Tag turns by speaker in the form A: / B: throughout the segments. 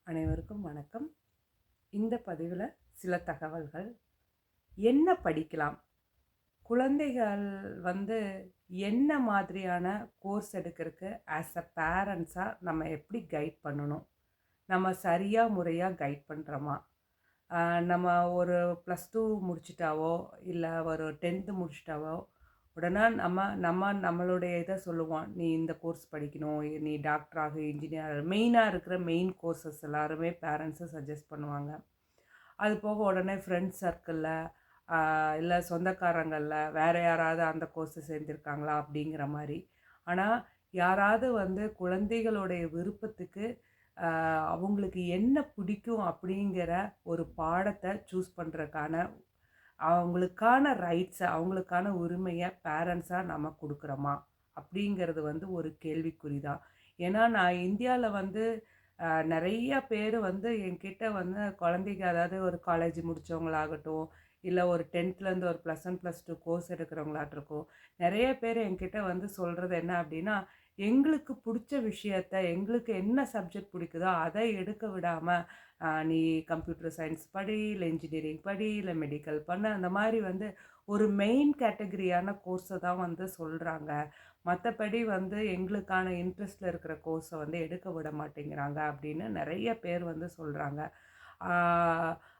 A: அனைவருக்கும் வணக்கம். இந்த பதிவில் சில தகவல்கள். என்ன படிக்கலாம், குழந்தைகள் என்ன மாதிரியான கோர்ஸ் எடுக்கிறதுக்கு ஆஸ் அ பேரண்ட்ஸாக நம்ம எப்படி கைட் பண்ணணும், நம்ம சரியாக முறையாக கைட் பண்ணுறோமா, நம்ம ஒரு +2 முடிச்சிட்டாவோ இல்லை ஒரு 10th முடிச்சிட்டாவோ உடனே நம்மளுடைய இதை சொல்லுவோம், நீ இந்த கோர்ஸ் படிக்கணும், நீ டாக்டராக இன்ஜினியர் மெயினாக இருக்கிற மெயின் கோர்சஸ் எல்லாருமே பேரண்ட்ஸை சஜஸ்ட் பண்ணுவாங்க. அது போக உடனே ஃப்ரெண்ட்ஸ் சர்க்கிளில் இல்லை சொந்தக்காரங்களில் வேறு யாராவது அந்த கோர்ஸை சேர்ந்துருக்காங்களா அப்படிங்கிற மாதிரி. ஆனால் யாராவது குழந்தைகளுடைய விருப்பத்துக்கு அவங்களுக்கு என்ன பிடிக்கும் அப்படிங்கிற ஒரு பாடத்தை சூஸ் பண்ணுறதுக்கான அவங்களுக்கான ரைட்ஸை அவங்களுக்கான உரிமையை பேரண்ட்ஸாக நம்ம கொடுக்குறோமா அப்படிங்கிறது ஒரு கேள்விக்குறி தான். ஏன்னா நான் இந்தியாவில் நிறைய பேர் என்கிட்ட குழந்தைங்க, அதாவது ஒரு காலேஜ் முடித்தவங்களாகட்டும் இல்லை ஒரு 10th ஒரு +1 +2 கோர்ஸ் எடுக்கிறவங்களாகட்டும், நிறைய பேர் என்கிட்ட சொல்கிறது என்ன அப்படின்னா, எங்களுக்கு பிடிச்ச விஷயத்த, எங்களுக்கு என்ன சப்ஜெக்ட் பிடிக்குதோ அதை எடுக்க விடாமல் நீ கம்ப்யூட்டர் சயின்ஸ் படி, இல்லை இன்ஜினியரிங் படி, இல்லை மெடிக்கல் பண்ண, அந்த மாதிரி ஒரு மெயின் கேட்டகரியான கோர்ஸை தான் சொல்கிறாங்க. மற்றபடி எங்களுக்கான இன்ட்ரெஸ்டில் இருக்கிற கோர்ஸை எடுக்க விட மாட்டேங்கிறாங்க அப்படின்னு நிறைய பேர் சொல்கிறாங்க.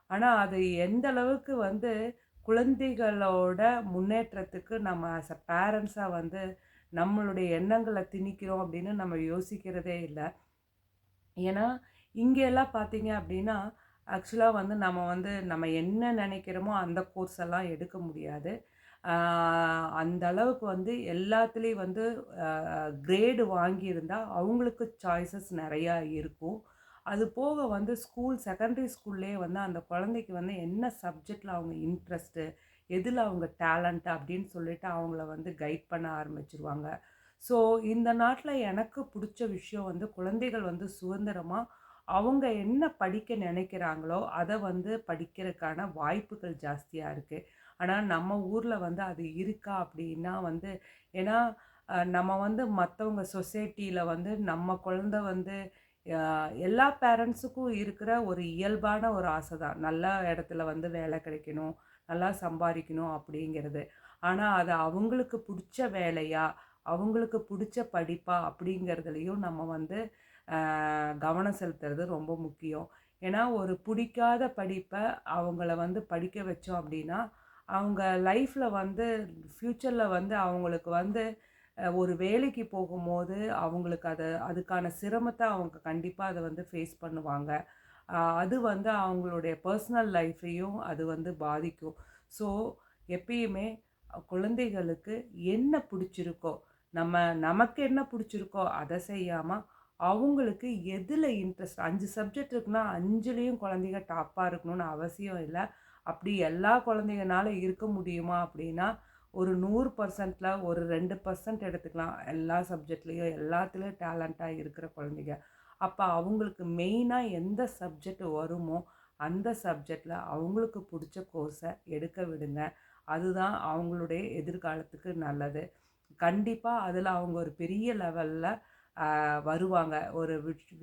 A: ஆனால் அது எந்த அளவுக்கு குழந்தைகளோட முன்னேற்றத்துக்கு நம்ம ஆஸ் அ பேரண்ட்ஸாக நம்மளுடைய எண்ணங்களை திணிக்கிறோம் அப்படின்னு நம்ம யோசிக்கிறதே இல்லை. ஏன்னா இங்கெல்லாம் பார்த்தீங்க அப்படின்னா ஆக்சுவலாக நம்ம என்ன நினைக்கிறோமோ அந்த கோர்ஸ் எல்லாம் எடுக்க முடியாது. அந்த அளவுக்கு எல்லாத்துலேயும் கிரேடு வாங்கியிருந்தால் அவங்களுக்கு சாய்ஸஸ் நிறையா இருக்கும். அது போக ஸ்கூல் செகண்டரி ஸ்கூல்லேயே அந்த குழந்தைக்கு என்ன சப்ஜெக்டில் அவங்க இன்ட்ரெஸ்ட்டு, எதில் அவங்க டேலண்ட்டு அப்படின்னு சொல்லிட்டு அவங்கள கைட் பண்ண ஆரம்பிச்சிருவாங்க. ஸோ இந்த நாட்டில் எனக்கு பிடிச்ச விஷயம் குழந்தைகள் சுதந்திரமாக அவங்க என்ன படிக்க நினைக்கிறாங்களோ அதை படிக்கிறதுக்கான வாய்ப்புகள் ஜாஸ்தியாக இருக்குது. ஆனால் நம்ம ஊரில் அது இருக்கா அப்படின்னா ஏன்னா நம்ம மற்றவங்க சொசைட்டியில் நம்ம குழந்தை எல்லா பேரண்ட்ஸுக்கும் இருக்கிற ஒரு இயல்பான ஒரு ஆசை தான், நல்ல இடத்துல வேலை கிடைக்கணும், நல்லா சம்பாதிக்கணும் அப்படிங்கிறது. ஆனால் அது அவங்களுக்கு பிடிச்ச வேலையா, அவங்களுக்கு பிடிச்ச படிப்பா அப்படிங்கிறதுலையும் நம்ம கவனம் செலுத்துறது ரொம்ப முக்கியம். ஏன்னா ஒரு பிடிக்காத படிப்பை அவங்கள படிக்க வச்சோம் அப்படின்னா அவங்க லைஃப்பில் ஃப்யூச்சரில் அவங்களுக்கு ஒரு வேலைக்கு போகும்போது அவங்களுக்கு அதுக்கான சிரமத்தை அவங்க கண்டிப்பாக அதை ஃபேஸ் பண்ணுவாங்க. அது அவங்களுடைய பர்சனல் லைஃப்பையும் அது பாதிக்கும். ஸோ எப்பயுமே குழந்தைகளுக்கு என்ன பிடிச்சிருக்கோ, நமக்கு என்ன பிடிச்சிருக்கோ அதை செய்யாமல் அவங்களுக்கு எதில் இன்ட்ரெஸ்ட், 5 சப்ஜெக்ட் இருக்குன்னா 5லேயும் குழந்தைங்க டாப்பாக இருக்கணும்னு அவசியம் இல்லை. அப்படி எல்லா குழந்தைங்கனால இருக்க முடியுமா அப்படின்னா ஒரு 100%ல் ஒரு 2% எடுத்துக்கலாம். எல்லா சப்ஜெக்ட்லேயும் எல்லாத்துலேயும் டேலண்ட்டாக இருக்கிற குழந்தைங்க. அப்போ அவங்களுக்கு மெயினாக எந்த சப்ஜெக்ட் வருமோ அந்த சப்ஜெக்டில் அவங்களுக்கு பிடிச்ச கோர்ஸை எடுக்க விடுங்க. அதுதான் அவங்களுடைய எதிர்காலத்துக்கு நல்லது. கண்டிப்பாக அதில் அவங்க ஒரு பெரிய லெவலில் வருவாங்க. ஒரு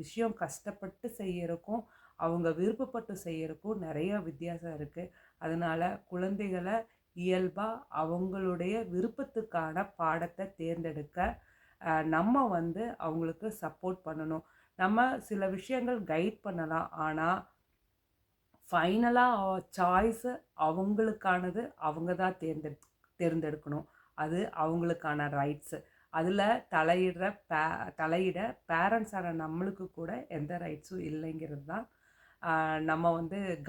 A: விஷயம் கஷ்டப்பட்டு செய்யறதுக்கும் அவங்க விருப்பப்பட்டு செய்யறதுக்கும் நிறைய வித்தியாசம் இருக்குது. அதனால் குழந்தைகளை இயல்பாக அவங்களுடைய விருப்பத்துக்கான பாடத்தை தேர்ந்தெடுக்க நம்ம அவங்களுக்கு சப்போர்ட் பண்ணணும். நம்ம சில விஷயங்கள் கைட் பண்ணலாம், ஆனால் ஃபைனலாக சாய்ஸு அவங்களுக்கானது அவங்க தான் தேர்ந்தெடுக்கணும். அது அவங்களுக்கான ரைட்ஸு. அதில் தலையிட பேரண்ட்ஸான நம்மளுக்கு கூட எந்த ரைட்ஸும் இல்லைங்கிறது தான் நம்ம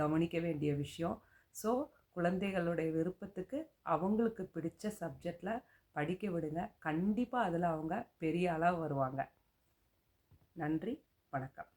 A: கவனிக்க வேண்டிய விஷயம். ஸோ குழந்தைகளுடைய விருப்பத்துக்கு அவங்களுக்கு பிடிச்ச சப்ஜெக்டில் படிக்க விடுங்க. கண்டிப்பாக அதில் அவங்க பெரிய ஆளாக வருவாங்க. நன்றி, வணக்கம்.